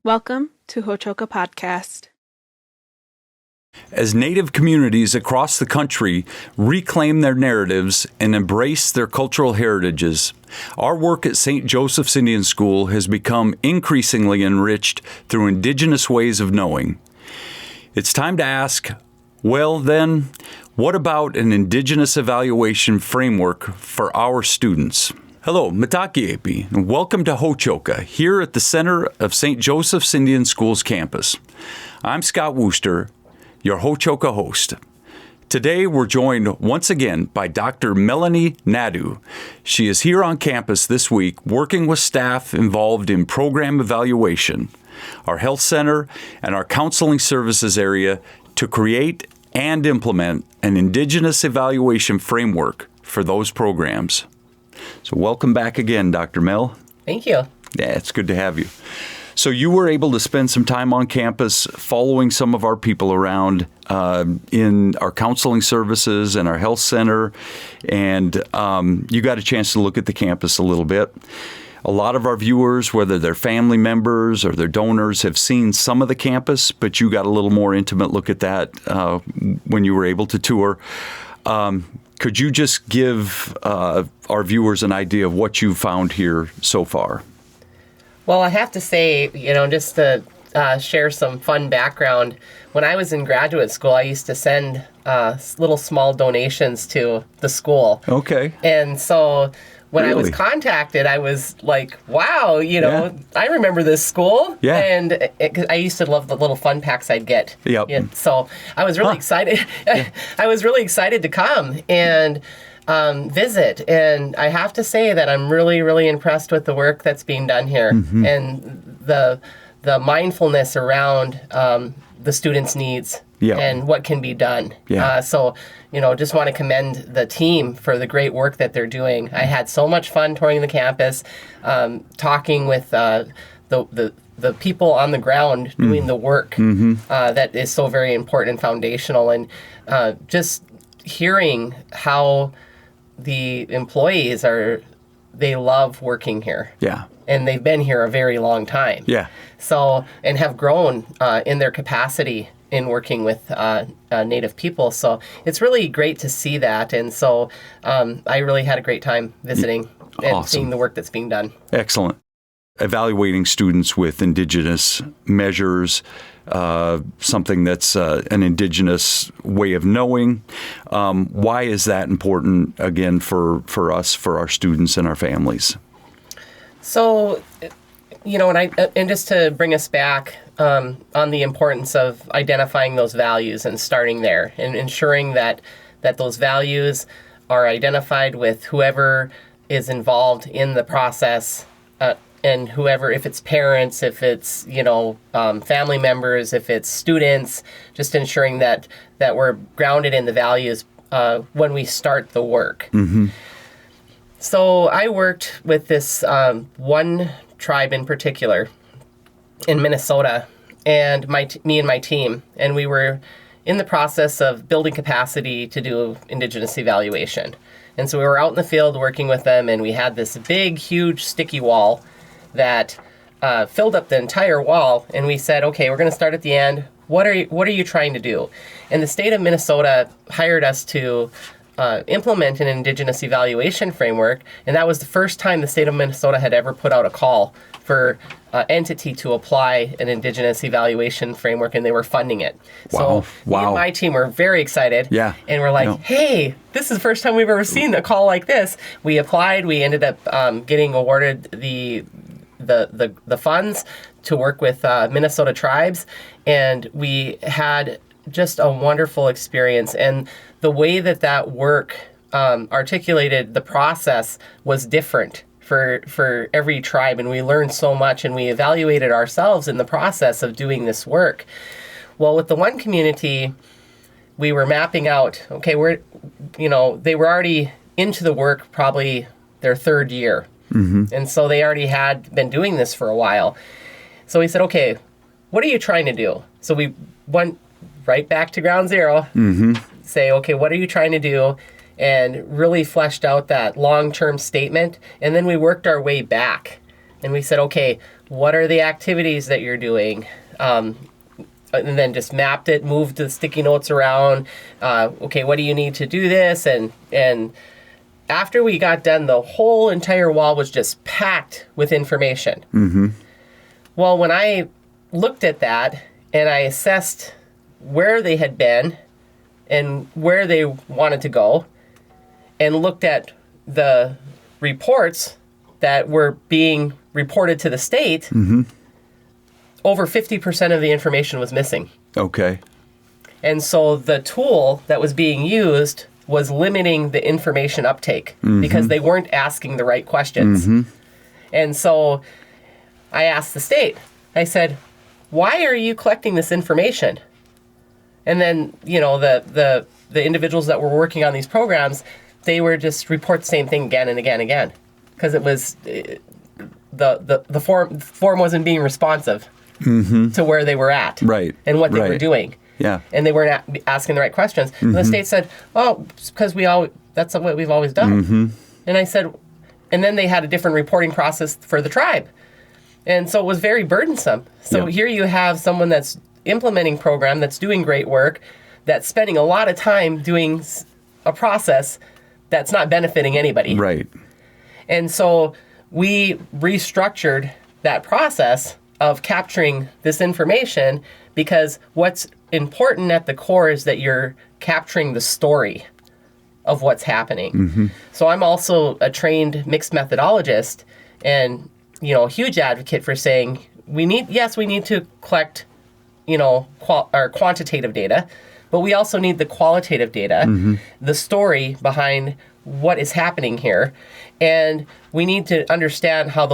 Welcome to Hochoka Podcast. As Native communities across the country reclaim their narratives and embrace their cultural heritages, our work at St. Joseph's Indian School has become increasingly enriched through Indigenous ways of knowing. It's time to ask, well then, what about an Indigenous evaluation framework for our students? Hello, Mitaki'epi, and welcome to Hochoka, here at the center of St. Joseph's Indian School's campus. I'm Scott Wooster, your Hochoka host. Today, we're joined once again by Dr. Melanie Nadu. She is here on campus this week working with staff involved in program evaluation, our health center, and our counseling services area to create and implement an Indigenous evaluation framework for those programs. So welcome back again, Dr. Mel. Thank you. Yeah, it's good to have you. So you were able to spend some time on campus following some of our people around in our counseling services and our health center, and you got a chance to look at the campus a little bit. A lot of our viewers, whether they're family members or they're donors, have seen some of the campus, but you got a little more intimate look at that when you were able to tour. Could you just give our viewers an idea of what you found here so far? Well, I have to say, just to share some fun background, when I was in graduate school, I used to send little small donations to the school. Okay. And so when Really? I was contacted, I was like, wow, Yeah. I remember this school. Yeah. And I used to love the little fun packs I'd get. Yep. Yeah, so I was really excited. I was really excited to come and visit. And I have to say that I'm really, really impressed with the work that's being done here and the mindfulness around the students' needs and what can be done. Yeah. Just want to commend the team for the great work that they're doing. I had so much fun touring the campus, talking with the people on the ground doing the work that is so very important and foundational, and just hearing how the employees they love working here. Yeah. And they've been here a very long time. Yeah. So, and have grown in their capacity in working with Native people. So it's really great to see that. And so I really had a great time visiting and seeing the work that's being done. Excellent. Evaluating students with Indigenous measures, something that's an Indigenous way of knowing. Why is that important, again, for us, for our students and our families? So, and just to bring us back on the importance of identifying those values and starting there and ensuring that those values are identified with whoever is involved in the process, and whoever, if it's parents, if it's, family members, if it's students, just ensuring that we're grounded in the values when we start the work. Mm-hmm. So I worked with this one tribe in particular in Minnesota, and me and my team, and we were in the process of building capacity to do Indigenous evaluation. And so we were out in the field working with them, and we had this big, huge, sticky wall that filled up the entire wall, and we said, okay, we're going to start at the end. What are you trying to do? And the state of Minnesota hired us to implement an Indigenous evaluation framework, and that was the first time the state of Minnesota had ever put out a call for entity to apply an Indigenous evaluation framework, and they were funding it. Wow. So me and my team were very excited, and we're like, hey, this is the first time we've ever seen a call like this. We applied. We ended up getting awarded the funds to work with Minnesota tribes, and we had just a wonderful experience. And the way that work articulated the process was different for every tribe, and we learned so much, and we evaluated ourselves in the process of doing this work. Well, with the one community, we were mapping out, okay, they were already into the work probably their third year. Mm-hmm. And so they already had been doing this for a while. So we said, okay, what are you trying to do? So we went right back to ground zero, say, okay, what are you trying to do? And really fleshed out that long-term statement. And then we worked our way back And we said, okay, what are the activities that you're doing? And then just mapped it, moved the sticky notes around. Okay, what do you need to do this? And after we got done, the whole entire wall was just packed with information. Mm-hmm. Well, when I looked at that and I assessed where they had been and where they wanted to go, and looked at the reports that were being reported to the state, mm-hmm. over 50% of the information was missing. Okay. And so the tool that was being used was limiting the information uptake because they weren't asking the right questions. And so I asked the state, I said, why are you collecting this information? And then, the individuals that were working on these programs, they were just report the same thing again and again and again. Because it was, the form wasn't being responsive to where they were at. Right. And what they were doing. Yeah. And they weren't asking the right questions. And the state said, oh, it's because that's what we've always done. And I said, and then they had a different reporting process for the tribe. And so it was very burdensome. So here you have someone that's implementing program, that's doing great work, that's spending a lot of time doing a process that's not benefiting anybody. Right. And so we restructured that process of capturing this information because what's important at the core is that you're capturing the story of what's happening. So I'm also a trained mixed methodologist and, a huge advocate for saying we need to collect, our quantitative data, but we also need the qualitative data, the story behind what is happening here. And we need to understand how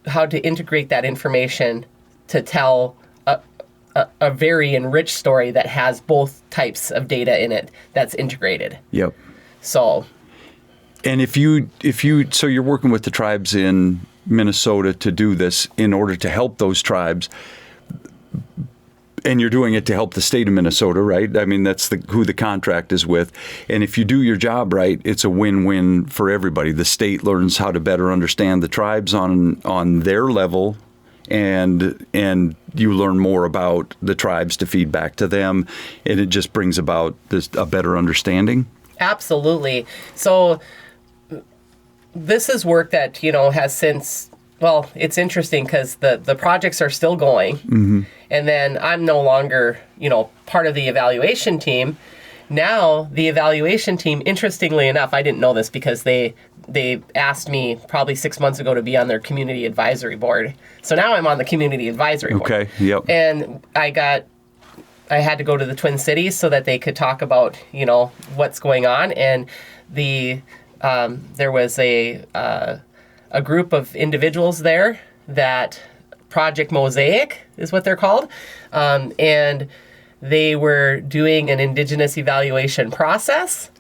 how to integrate that information to tell a very enriched story that has both types of data in it that's integrated. Yep. So. And if you're working with the tribes in Minnesota to do this in order to help those tribes, and you're doing it to help the state of Minnesota, right? I mean, that's who the contract is with. And if you do your job right, it's a win-win for everybody. The state learns how to better understand the tribes on their level, and you learn more about the tribes to feed back to them, and it just brings about a better understanding. Absolutely. So this is work that, has since, well, it's interesting because the projects are still going. And then I'm no longer, part of the evaluation team. Now, the evaluation team, interestingly enough, I didn't know this because they asked me probably 6 months ago to be on their community advisory board. So now I'm on the community advisory board. Okay, yep. And I had to go to the Twin Cities so that they could talk about, what's going on. And there was a group of individuals there that Project Mosaic is what they're called. And they were doing an Indigenous evaluation process.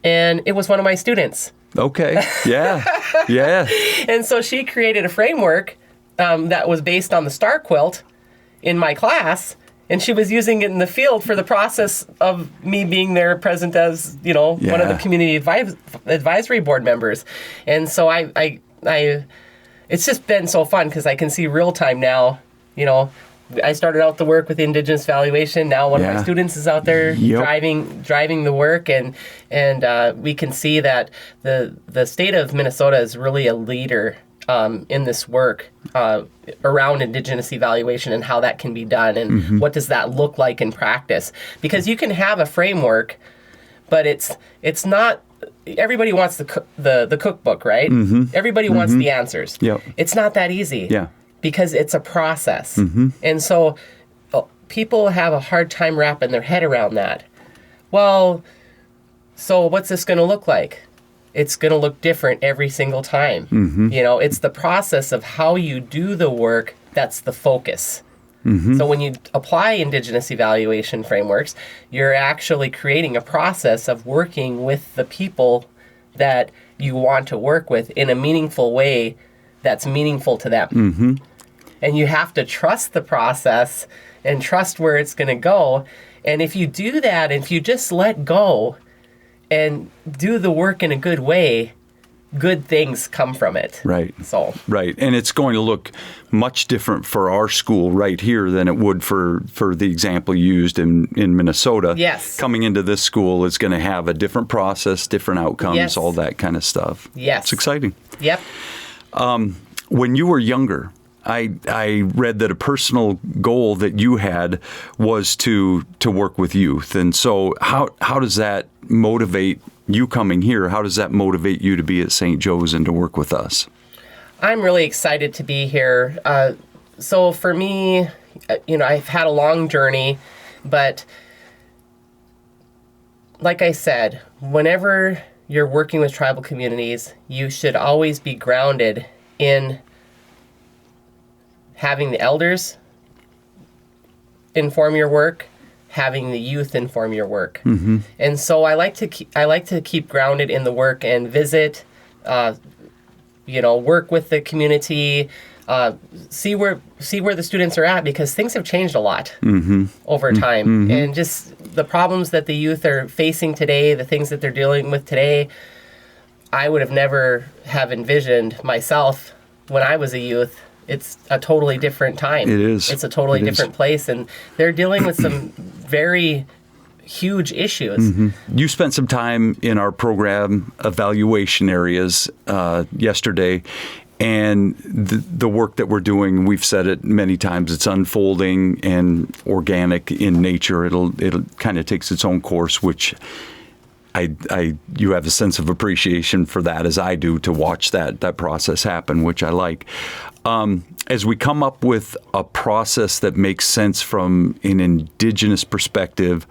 And it was one of my students. Okay. Yeah. Yeah. And so she created a framework that was based on the star quilt in my class. And she was using it in the field for the process of me being there present as, one of the community advisory board members. And so I it's just been so fun because I can see real time now, I started out the work with Indigenous valuation. Now one of my students is out there driving the work, and we can see that the state of Minnesota is really a leader in this work around Indigenous evaluation and how that can be done and what does that look like in practice. Because you can have a framework, but it's not. Everybody wants the cookbook, right? Everybody wants the answers. Yep. It's not that easy. Yeah. Because it's a process. And so people have a hard time wrapping their head around that. Well, so what's this going to look like? It's going to look different every single time. It's the process of how you do the work that's the focus. So when you apply Indigenous evaluation frameworks, you're actually creating a process of working with the people that you want to work with in a meaningful way that's meaningful to them. And you have to trust the process and trust where it's going to go. And if you do that, if you just let go and do the work in a good way, good things come from it. Right. So. Right. And it's going to look much different for our school right here than it would for the example used in Minnesota. Yes. Coming into this school is going to have a different process, different outcomes, Yes. all that kind of stuff. Yes. It's exciting. Yep. When you were younger, I read that a personal goal that you had was to work with youth. And so how does that motivate you coming here? How does that motivate you to be at St. Joe's and to work with us? I'm really excited to be here. So for me, I've had a long journey, but like I said, whenever you're working with tribal communities, you should always be grounded in having the elders inform your work, having the youth inform your work. Mm-hmm. And so I like to keep grounded in the work and visit, work with the community, see where the students are at, because things have changed a lot over time. And just the problems that the youth are facing today, the things that they're dealing with today, I would have never have envisioned myself when I was a youth. It's a totally different time. It is. It's a totally different place, and they're dealing with some very huge issues. You spent some time in our program evaluation areas yesterday, and the work that we're doing, we've said it many times, it's unfolding and organic in nature. It'll kind of takes its own course, which you have a sense of appreciation for that, as I do, to watch that process happen, which I like. As we come up with a process that makes sense from an Indigenous perspective,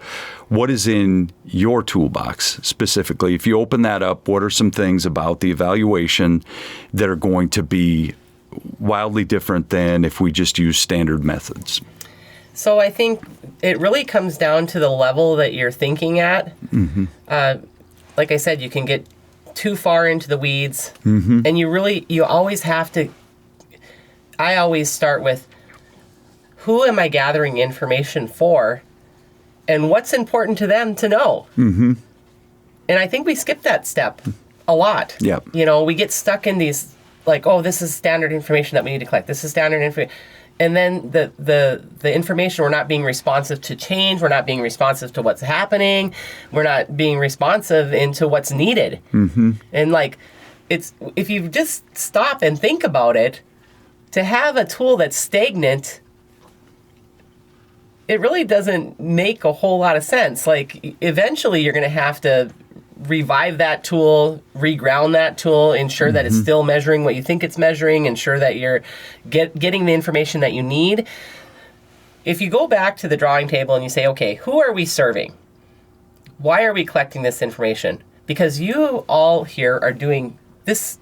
what is in your toolbox specifically? If you open that up, what are some things about the evaluation that are going to be wildly different than if we just use standard methods? So I think it really comes down to the level that you're thinking at. Like I said, you can get too far into the weeds, and you always have to. I always start with, who am I gathering information for, and what's important to them to know? And I think we skip that step a lot. Yep. We get stuck in these, like, oh, this is standard information that we need to collect. This is standard information. And then the information, we're not being responsive to change. We're not being responsive to what's happening. We're not being responsive into what's needed. And if you just stop and think about it, to have a tool that's stagnant, it really doesn't make a whole lot of sense. Like, eventually you're going to have to revive that tool, reground that tool, ensure that it's still measuring what you think it's measuring, ensure that you're getting the information that you need. If you go back to the drawing table and you say, okay, who are we serving? Why are we collecting this information? Because you all here are doing this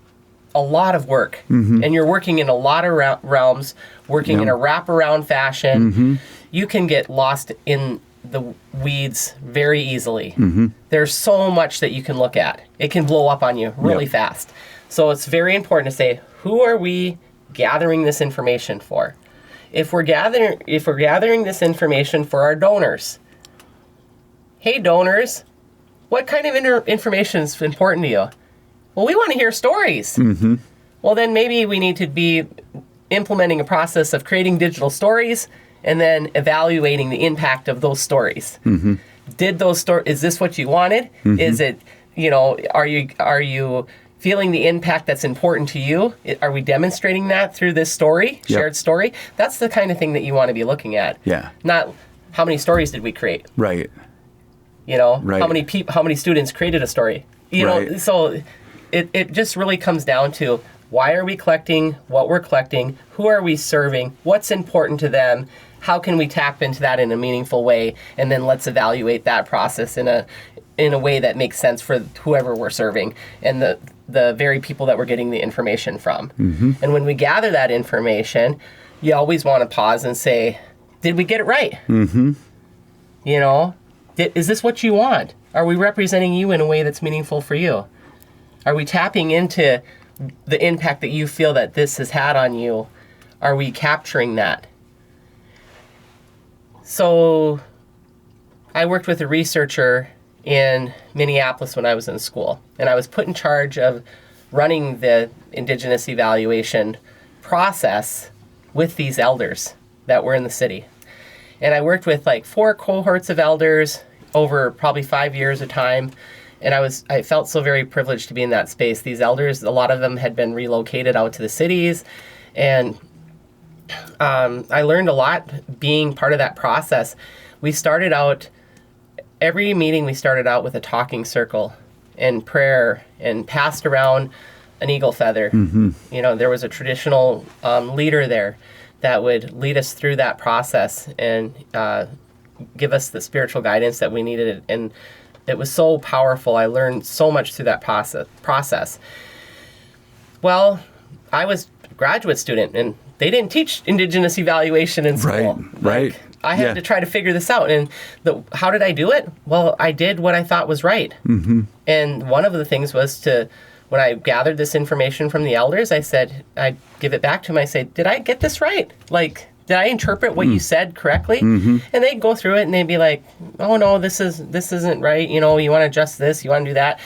a lot of work, and you're working in a lot of realms, working in a wraparound fashion. You can get lost in the weeds very easily. There's so much that you can look at. It can blow up on you really fast. So it's very important to say, who are we gathering this information for? If we're gathering this information for our donors, hey donors, what kind of information is important to you? Well, we want to hear stories. Well, then maybe we need to be implementing a process of creating digital stories and then evaluating the impact of those stories. Did those stories, is this what you wanted? Is it, are you feeling the impact that's important to you? Are we demonstrating that through this story, shared story? That's the kind of thing that you want to be looking at. Yeah. Not how many stories did we create? Right. Right. How many students created a story? So it just really comes down to, why are we collecting what we're collecting? Who are we serving? What's important to them? How can we tap into that in a meaningful way? And then let's evaluate that process in a way that makes sense for whoever we're serving and the very people that we're getting the information from. And when we gather that information, you always want to pause and say, did we get it right? Is this what you want? Are we representing you in a way that's meaningful for you? Are we tapping into the impact that you feel that this has had on you? Are we capturing that? So I worked with a researcher in Minneapolis when I was in school, and I was put in charge of running the Indigenous evaluation process with these elders that were in the city. And I worked with like 4 cohorts of elders over probably 5 years of time. And I felt so very privileged to be in that space. These elders, a lot of them had been relocated out to the cities. And I learned a lot being part of that process. Every meeting we started out with a talking circle and prayer and passed around an eagle feather. There was a traditional leader there that would lead us through that process and give us the spiritual guidance that we needed. And it was so powerful. I learned so much through that process. Well, I was a graduate student, and they didn't teach Indigenous evaluation in school. Right. I had to try to figure this out. And how did I do it? Well, I did what I thought was right. And one of the things was when I gathered this information from the elders, I'd give it back to them. I say, did I get this right? Like, did I interpret what you said correctly? And they'd go through it and they'd be like, oh no, this isn't right. You want to adjust this, you want to do that.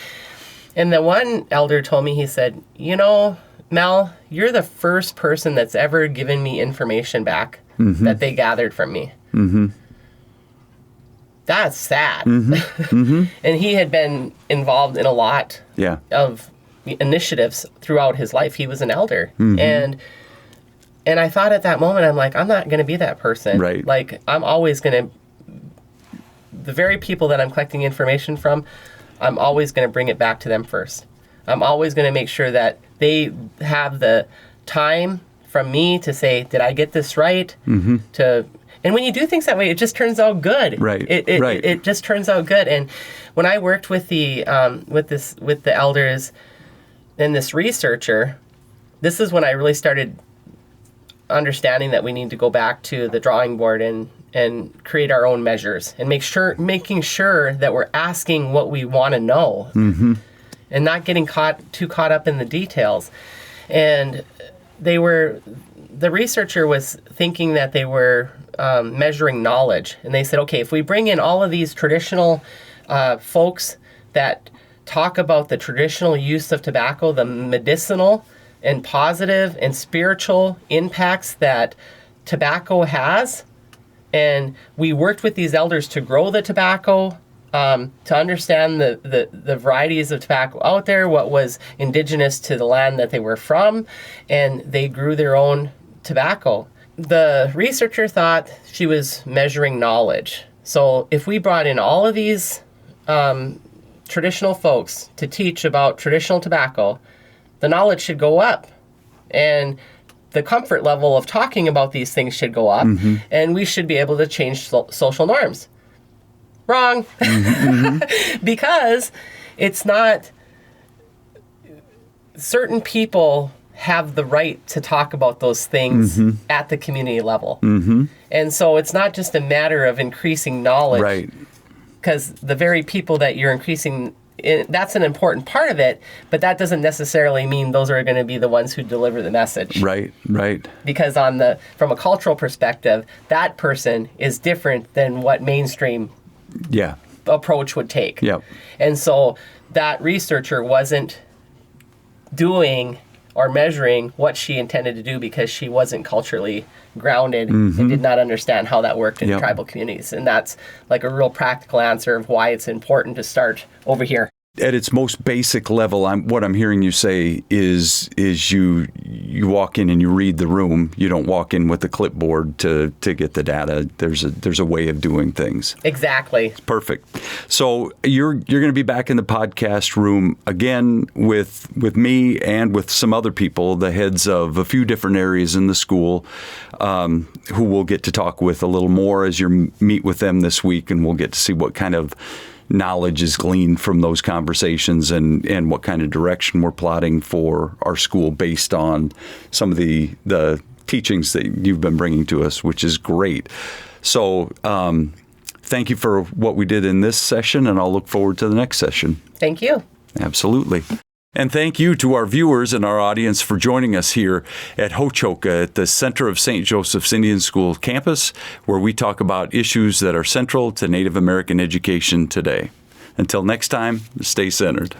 And the one elder told me, he said, Mel, you're the first person that's ever given me information back that they gathered from me. That's sad. And he had been involved in a lot of initiatives throughout his life. He was an elder. And I thought at that moment, I'm like, I'm not going to be that person. Right. Like, I'm always going to, the very people that I'm collecting information from, I'm always going to bring it back to them first. I'm always going to make sure that they have the time from me to say, did I get this right? And when you do things that way, it just turns out good. Right. It just turns out good. And when I worked with the elders and this researcher, this is when I really started understanding that we need to go back to the drawing board and create our own measures and making sure that we're asking what we want to know and not getting too caught up in the details. And the researcher was thinking that they were measuring knowledge. And they said, okay, if we bring in all of these traditional folks that talk about the traditional use of tobacco, the medicinal and positive and spiritual impacts that tobacco has, and we worked with these elders to grow the tobacco, to understand the varieties of tobacco out there, what was indigenous to the land that they were from, and they grew their own tobacco. The researcher thought she was measuring knowledge. So if we brought in all of these traditional folks to teach about traditional tobacco, the knowledge should go up, and the comfort level of talking about these things should go up, and we should be able to change social norms. Wrong. Because it's not, certain people have the right to talk about those things at the community level. And so it's not just a matter of increasing knowledge. Right. Because the very people that you're increasing, that's an important part of it, but that doesn't necessarily mean those are going to be the ones who deliver the message. Right. Because from a cultural perspective, that person is different than what mainstream approach would take. And so that researcher wasn't doing or measuring what she intended to do because she wasn't culturally grounded and did not understand how that worked in tribal communities. And that's like a real practical answer of why it's important to start over here. At its most basic level, what I'm hearing you say is you walk in and you read the room. You don't walk in with a clipboard to get the data. There's a way of doing things. Exactly. Perfect. So you're going to be back in the podcast room again with me and with some other people, the heads of a few different areas in the school, who we'll get to talk with a little more as you meet with them this week, and we'll get to see what kind of knowledge is gleaned from those conversations and what kind of direction we're plotting for our school based on some of the teachings that you've been bringing to us, which is great. So thank you for what we did in this session, and I'll look forward to the next session. Thank you. Absolutely. And thank you to our viewers and our audience for joining us here at Ho-Chokeh at the center of St. Joseph's Indian School campus, where we talk about issues that are central to Native American education today. Until next time, stay centered.